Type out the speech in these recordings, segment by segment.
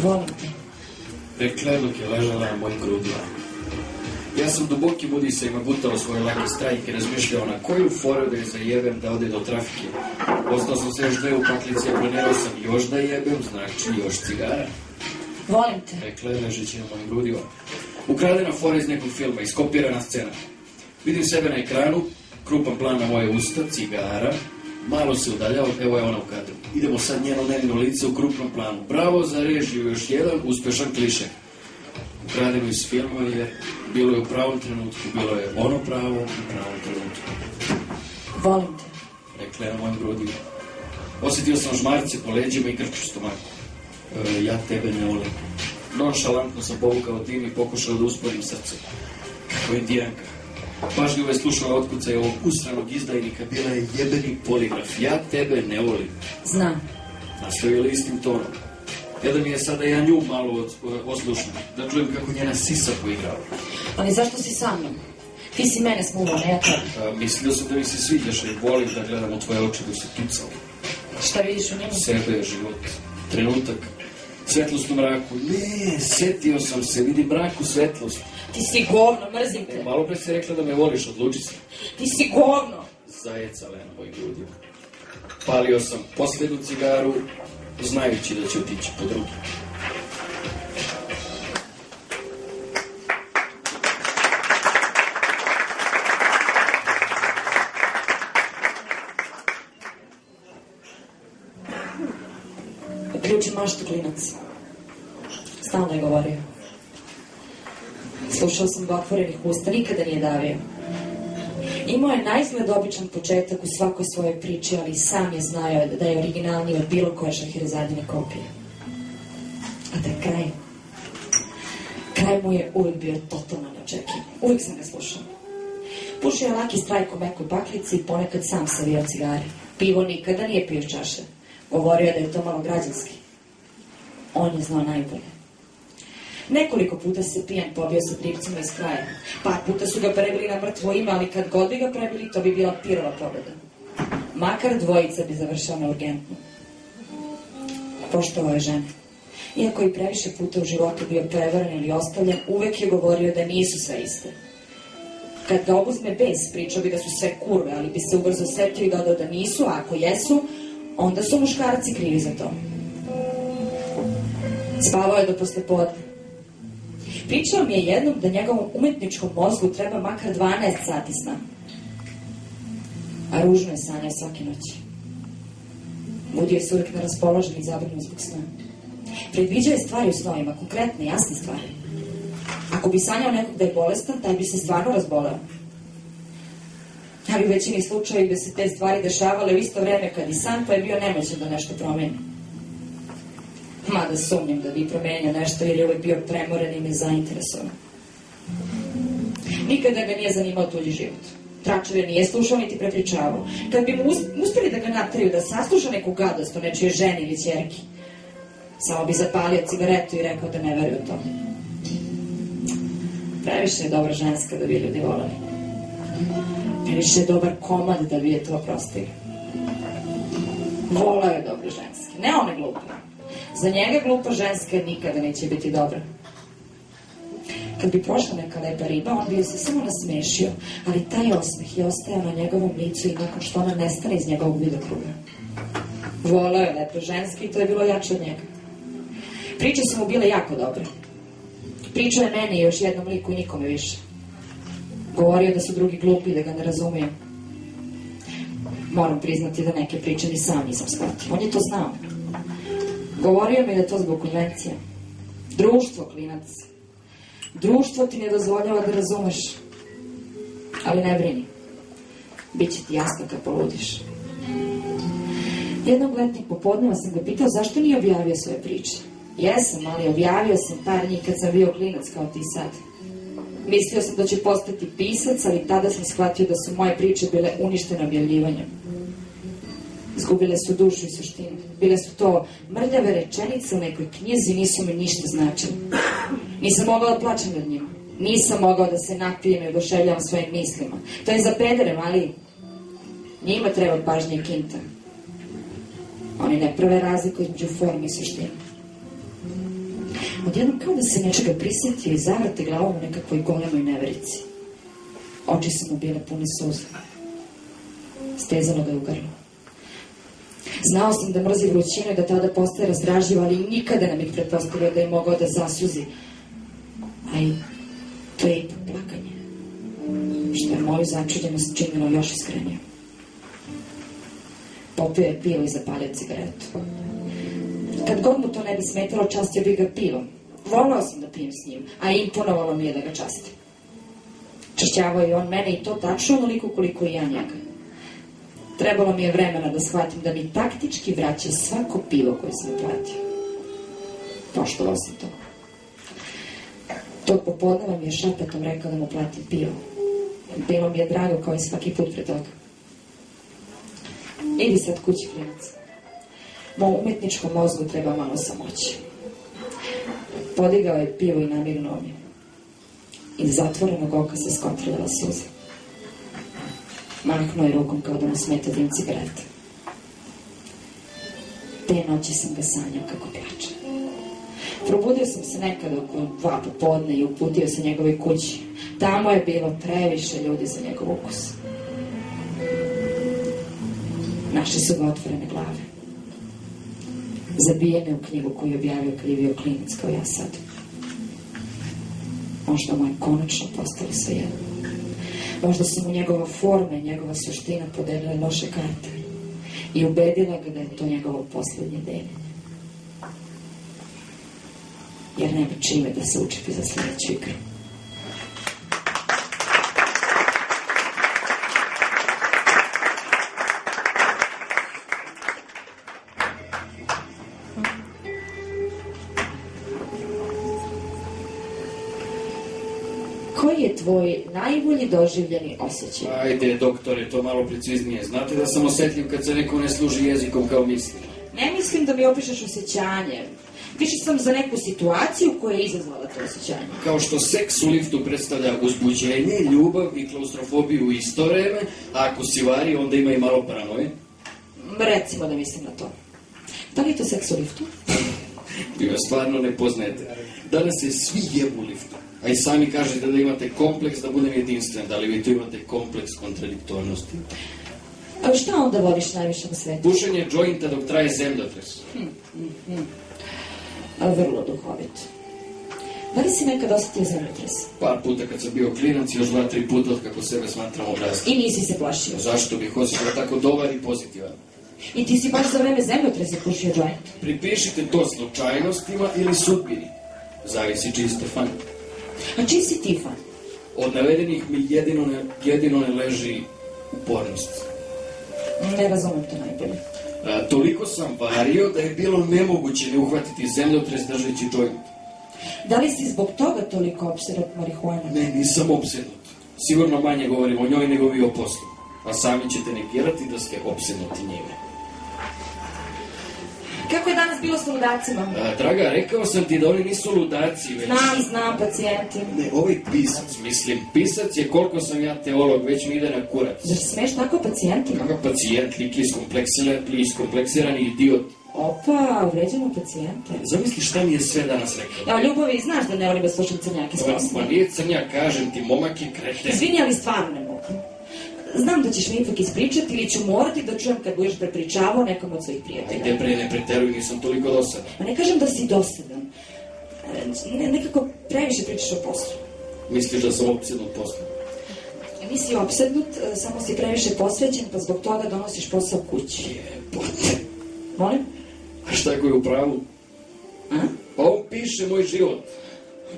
Volim te. Rekla je dok je ležala na mojim grudima. Ja sam dubokim udisajima gutao svoj laki strajk i razmišljao na koju foru da je zajebem da ode do trafike. Ostao sam se još 2 u paklici, a planirao sam još da jebem, znači još cigara. Volim te. Rekla je ležeći na mojim grudima. Ukradena fora iz nekog filma, iskopirana scena. Vidim sebe na ekranu, krupan plan na moje usta, cigara, malo se udaljava, evo je ona u kadru. Idemo sad njeno nevino lice u krupnom planu. Bravo za režiju, još jedan uspešan kliše. Ukradeno iz filma jer bilo je u pravom trenutku, bilo je ono pravo u pravom trenutku. Volim te. Rekla je na mojim grudima. Osjetio sam žmarce po leđima i krč u stomaku. Ja tebe ne volim. Nonšalantno sam povukao tim i pokušao da usporim srce. Kako indijanka. Pažljivo je slušala otkucaj ovog usranog izdajnika, bila je jebeni poligraf. Ja tebe ne volim. Znam. Nastavila istim tonom. Da mi je sada ja nju malo oslušna, da čujem kako njena sisa poigrava. Ali zašto si sa mnom? Ti si mene smuvao, ne ja tebe. Mislio sam da mi se sviđaš i volim da gledam u tvoje oči dok se tucao. Šta vidiš u njemu? Sebe, život, trenutak, svetlost u mraku. Ne, setio sam se, vidi mrak u svetlost. Ti si govno, mrzim te. Malo pre si rekla da me voliš, odluči se. Ti si govno. Zajecala je na mojih grudima. Palio sam posljednu cigaru, znajući da će otići po drugi. Uključi maštu, klinac. Stalno je govorio. Slušao sam ga otvorenih usta, nikada nije davio. Imao je naizgled običan početak u svakoj svojoj priči, ali sam je znao da je originalniji od bilo koje Šaherezadine kopije. A taj kraj mu je uvijek bio totalno neočekivan. Uvijek sam ga slušao. Pušio je laki strajk u mekoj baklici i ponekad sam savijao cigare. Pivo nikada nije pio iz čaše. Govorio je da je to malo građanski. On je znao najbolje. Nekoliko puta se pijan pobio sa dripcima iz kraja. Par puta su ga prebili na mrtvo ime, ali kad god bi ga prebili, to bi bila pirova pobjeda. Makar dvojica bi završao na urgentnu. Poštovao je žene. Iako je previše puta u životu bio prevaren ili ostavljen, uvek je govorio da nisu sve iste. Kad ga obuzme bes, pričao bi da su sve kurve, ali bi se ubrzo setio i dodao da nisu, a ako jesu, onda su muškarci krivi za to. Spavao je do poslepodne. Pričao mi je jednom da njegovom umetničkom mozgu treba makar 12 sati sna. A ružno je sanjao svake noći. Budio se uvijek neraspoložen i zabrinut zbog sna. Predviđao je stvari u snovima, konkretne, jasne stvari. Ako bi sanjao nekog da je bolestan, taj bi se stvarno razboleo. Ali u većini slučajeva bi se te stvari dešavale u isto vreme kad i san, pa je bio nemoćan da nešto promeni. Mada sumnjam da bi promenio nešto jer je uvijek bio premoren i nezainteresovan. Nikada ga nije zanimao tuđi život. Tračeve nije slušao niti prepričavao. Kad bi mu uspjeli da ga nateraju da sasluša neku gadost o nečije ženi ili ćerki, samo bi zapalio cigaretu i rekao da ne veruje u to. Previše je dobra ženska da bi ljudi volali. Previše je dobar komad da bi je to oprostili. Volao je dobre ženske, ne one glupe. Za njega glupa ženska nikada neće biti dobra. Kad bi prošla neka lepa riba, on bi joj se samo nasmešio, ali taj osmeh je ostajao na njegovom licu i nakon što ona nestane iz njegovog vidokruga. Volao je lepe ženske i to je bilo jače od njega. Priče su mu bile jako dobre. Pričao je meni i još jednom liku i nikome više. Govorio da su drugi glupi i da ga ne razumiju. Moram priznati da neke priče ni sam nisam shvatio. On je to znao. Govorio mi da to zbog konvencija. Društvo, klinac. Društvo ti ne dozvoljava da razumeš. Ali ne brini. Biće ti jasno kad poludiš. Jednog letnjeg popodneva sam ga pitao zašto nije objavio svoje priče. Jesam, ali objavio sam par njih kad sam bio klinac kao ti sad. Mislio sam da će postati pisac, ali tada sam shvatio da su moje priče bile uništene objavljivanjem. Izgubile su dušu i suštinu. Bile su to mrljave rečenice u nekoj knjizi, nisu mi ništa značile. Nisam mogao da plačem nad njima. Nisam mogao da se napijem i oduševljavam svojim mislima. To je za pedere, ali njima treba pažnje i kinta. Oni ne prave razliku između forme i suštine. Odjednom kao da se nečega prisjetio i zavrte glavom u nekakvoj golemoj neverici. Oči su mu bile pune suza. Stezalo ga je u grlu. Znao sam da mrzi vrućinu i da tada postaje razdražljiv, ali nikada ne bih pretpostavio da je mogao da zasuzi. A i to je ipak plakanje, što je moju začuđenost činilo još iskrenije. Popio je pivo i zapalio cigaretu. Kad god mu to ne bi smetalo, častio bi ga pivom. Volao sam da pijem s njim, a imponovalo mi je da ga častim. Čašćavao je on mene i to tačno onoliko koliko i ja njega. Trebalo mi je vremena da shvatim da mi taktički vraća svako pivo koje sam platio. Poštovao sam to. Tog popodneva mi je šapetom rekao da mu platim pivo. Bilo mi je drago kao i svaki put pre toga. Idi sad kući, klinac. Mom umetničkom mozgu treba malo samoći. Podigao je pivo i namirnuo mi. Iz zatvorenog oka se skotrljala suza. Mahnuo je rukom kao da mu smeta dim cigareta. Te noći sam ga sanjao kako plače. Probudio sam se nekada oko 2 popodne i uputio se njegovoj kući. Tamo je bilo previše ljudi za njegov ukus. Našli su ga otvorene glave. Zabijene u knjigu koju je objavio krivio klinac kao ja sad. Možda mu je konačno postalo svejedno. Možda su mu njegova forma i njegova suština podelile loše karte i ubedila ga da je to njegovo poslednje deljenje. Jer nema čime da se učipi za sljedeću igru. Koji je tvoj najbolji doživljeni osjećaj? Ajde, doktore, to malo preciznije. Znate da sam osetljiv kad se neko ne služi jezikom kao misli. Ne mislim da mi opišeš osjećanje. Više sam za neku situaciju koja je izazvala to osjećanje. Kao što seks u liftu predstavlja uzbuđenje, ljubav i klaustrofobiju u isto vreme, a ako si vari, onda ima i malo paranoje. Recimo da mislim na to. Da li je to seks u liftu? Vi vas stvarno ne poznajete. Danas se svi jebu u liftu. A i sami kažete da imate kompleks da budem jedinstven. Da li vi tu imate kompleks kontradiktornosti? A šta onda voliš najviše na svetu? Pušenje džointa dok traje zemljotres. Vrlo duhovit. Da li si nekad osetio zemljotres? Par puta kad sam bio klinac i još 2-3 puta od kako sebe smatram odraslim. I nisi se plašio? Zašto bih osjetio tako dobar i pozitivan? I ti si baš za vreme zemljotresa pušio džoint? Pripišite to slučajnostima ili sudbini. Zavisi čiji ste fan. A čiji si ti fan? Od navedenih mi jedino ne leži upornost. Ne razumem to najbolje. Toliko sam vario da je bilo nemoguće ne uhvatiti zemljotres držeći džoint. Da li si zbog toga toliko opsednut marihuanom? Ne, nisam opsednut. Sigurno manje govorim o njoj nego vi o poslu. A sami ćete negirati da ste opsednuti njime. Kako je danas bilo s ludacima? Draga, rekao sam ti da oni nisu ludaci, već... Znam, pacijenti. Ne, ovaj pisac, mislim, pisac je koliko sam ja teolog, već mi ide na kurac. Zar smeš tako pacijentima? Kakav pacijent, lik iskompleksirani idiot. Opa, uvređamo pacijente. Zamisli šta mi je sve danas rekao. Ja, Ljubavi, znaš da ne volim da slušam crnjake s posla. Pa nije crnjak, kažem ti, momak je kreten. Izvini, ali stvarno ne mogu. Znam da ćeš mi ipak ispričati ili ću morati da čujem kad budeš prepričavao nekom od svojih prijatelja. Ajde bre, ne preteruj, nisam toliko dosadan. Ma ne kažem da si dosadan. Nekako previše pričaš o poslu. Misliš da sam opsednut poslom? Nisi opsednut, samo si previše posvećen, pa zbog toga donosiš posao kući. Jebote. Molim? A šta je koji u pravu? A? Pa on piše moj život.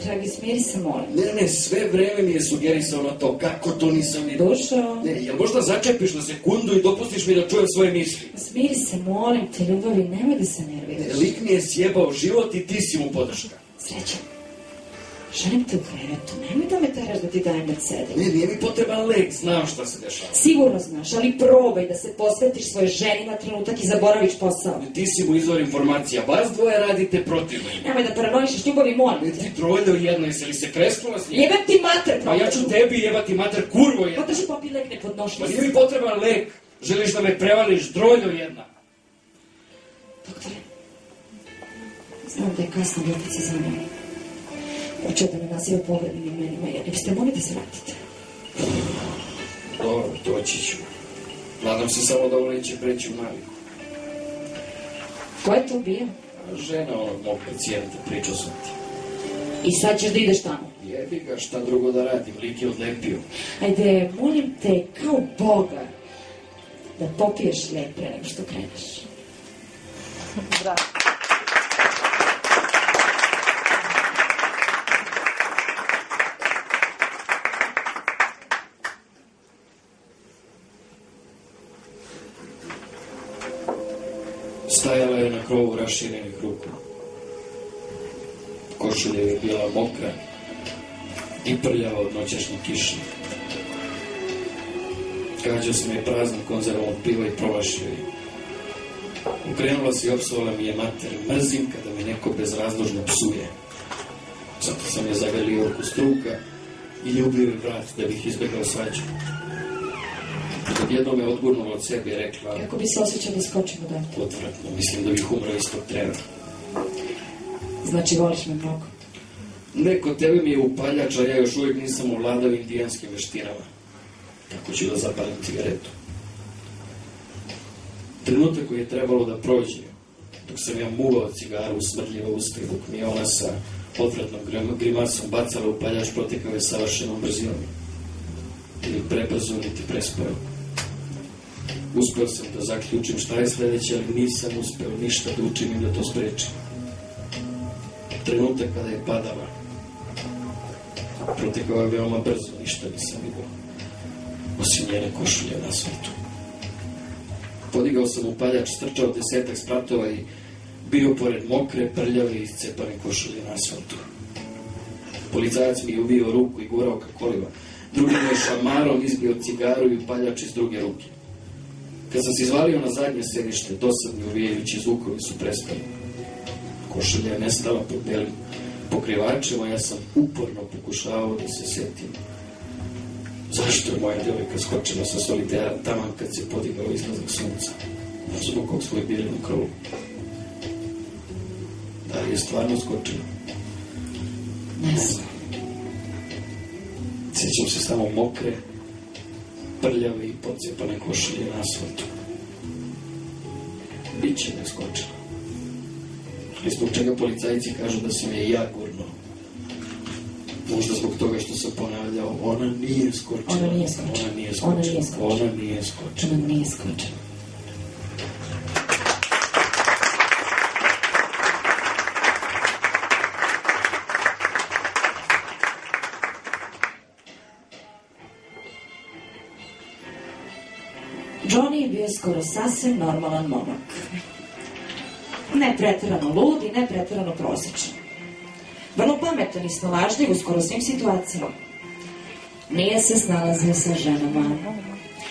Dragi, smiri se, molim. Ne, sve vreme mi je sugerisao na to, kako to nisam ni... Dušo? Ne, jel možda začepiš na sekundu i dopustiš mi da čujem svoje misli? Smiri se, molim te, Ljubavi, nemoj da se nerviraš. Lik mi je sjebao život i ti si mu podrška. Srećan, želim te u krevetu, nemoj da me teraš da ti dajem da sedim. Ne, nije mi potreban lek, znam šta se dešava. Sigurno znaš, ali probaj da se posvetiš svoje ženi na trenutak i zaboraviš posao. Ti si mu izvor informacija, vas dvoje radite protivno ime. Nemoj da paranoišeš, Ljubavi, molim te. Ti troljo jedno, jesi li se kresknula s njim? Jebem ti mater, Pa ja ću tebi jebati mater, kurvo jedna. Potraži popi lek, ne podnošli Pa se. nije mi potreban lek, želiš da me prevališ, droljo jedna. Doktore, znam da je kasno, ljubice za mene. Hoću da me naziva pogrednim imenima, jer biste mogli da se vratite. Dobro, doći ću. Nadam se samo da ovo neće preći u naviku. Ko je to bio? Žena onog mog pacijenta, pričao sam ti. I sad ćeš da ideš tamo. Jebi ga, šta drugo da radim, lik je odlepio. Ajde, molim te, kao Boga, da popiješ lijek pre nego što kreneš. Bravo. Stajala je na krovu raširenih ruku. Košulja je bila mokra i prljava od noćašnje kiše. Gađao sam je praznom konzervom od piva i promašio je. Ukrenula se i opsovala mi je mater. Mrzim kada me neko bezrazložno psuje. Zato sam je zagrlio oko struka i ljubio je vrat da bih izbjegao svađu. Odjednom me odgurnula od sebe i rekla... Kako bi se osjećao da skočim u dan? Odvratno, mislim da bih umrao istog trena. Znači, voliš me mnogo. Neko tebe mi je upaljač, a ja još uvijek nisam ovladao indijanskim veštinama. Kako ću da zapalim cigaretu? Trenutak koji je trebalo da prođe, dok sam ja muvao cigaru u smrdljiva usta i dok mi je ona sa odvratnom grimasom bacala upaljač, protekao je savršenom brzinom. Ili prebrzo, niti presporo. Uspeo sam da zaključim šta je sledeće, ali nisam uspeo ništa da učinim da to sprečim. Trenutak kada je padala, protekao je veoma brzo, ništa nisam vidio, osim njene košulje na asfaltu. Podigao sam upaljač, strčao 10 spratova i bio pored mokre, prljave i iscepane košulje na asfaltu. Policajac mi je uvio ruku i gurao ka kolima. Drugi mi je šamarom izbio cigaru i upaljač iz druge ruke. Kad sam se izvalio na zadnje sedište, dosadni uvijajući zvukovi su prestali. Košulja je nestala pod belim pokrivačem, a ja sam uporno pokušavao da se setim. Zašto je moja djevojka skočila sa solitera taman kad se podigao izlazak sunca? Zbog kog smo bili na krovu. Da li je stvarno skočila? Ne znam. Sjećam se samo mokre, prljave i pocijepane košulje na asfaltu. Biće me skočila. I zbog čega policajci kažu da sam je ja gurnuo. Možda zbog toga što sam ponavljao, ona nije skočila. Ona nije skočila. Ona nije skočila. Ona nije skočila. Ona nije skočila. Ona nije skočila. Johnny je bio skoro sasvim normalan momak. Ne preterano lud i ne preterano prosječan. Vrlo pametan i snalažljiv u skoro svim situacijama. Nije se snalazio sa ženama.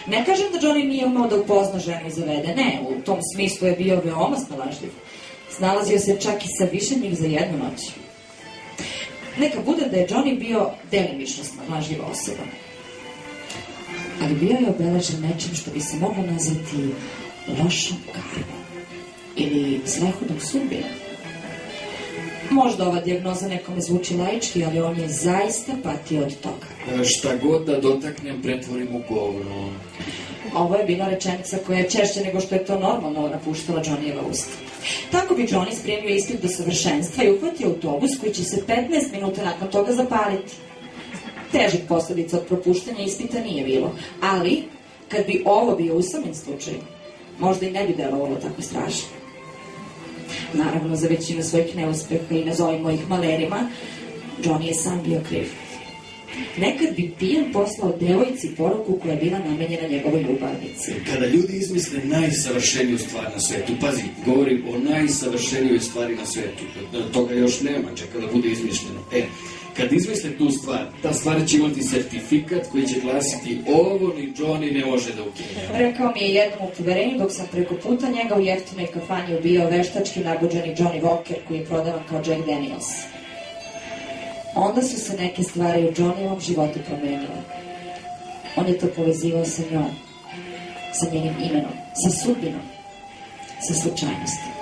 Ne kažem da Johnny nije umao da upozna ženu i zavede. Ne, u tom smislu je bio veoma snalažljiv. Snalazio se čak i sa više njih za jednu noć. Neka bude da je Johnny bio delimično snalažljiva osoba. Ali bio je obeležen nečim što bi se moglo nazvati lošom karmom ili zlehudom sudbinom. Možda ova dijagnoza nekome zvuči laički, ali on je zaista patio od toga. Šta god da dotaknem, pretvorim u govno. Ovo je bila rečenica koja je češće nego što je to normalno napuštala Johnnyjeva usta. Tako bi Johnny spremio ispit do savršenstva i uhvatio autobus koji će se 15 minuta nakon toga zapaliti. Težih posledica od propuštanja ispita nije bilo, ali kad bi ovo bio usamljen slučaj, možda i ne bi delovalo tako strašno. Naravno, za većinu svojih neuspeha i nazovimo ih malerima, Johnny je sam bio kriv. Nekad bi pijan poslao devojci poruku koja je bila namenjena njegovoj ljubavnici. Kada ljudi izmisle najsavršeniju stvar na svetu, pazi, govorim o najsavršenijoj stvari na svetu, toga još nema, čeka da bude izmišljeno. Kad izmisle tu stvar, ta stvar će imati sertifikat koji će glasiti ovo ni Johnny ne može da ukine. Rekao mi je jednom u poverenju dok sam preko puta njega u jeftinoj kafanji ubio veštački nabuđeni Johnny Walker koji je prodavan kao Jack Daniels. Onda su se neke stvari u Johnnyjevom životu promenile. On je to povezivao sa njom, sa njenim imenom, sa sudbinom, sa slučajnostima.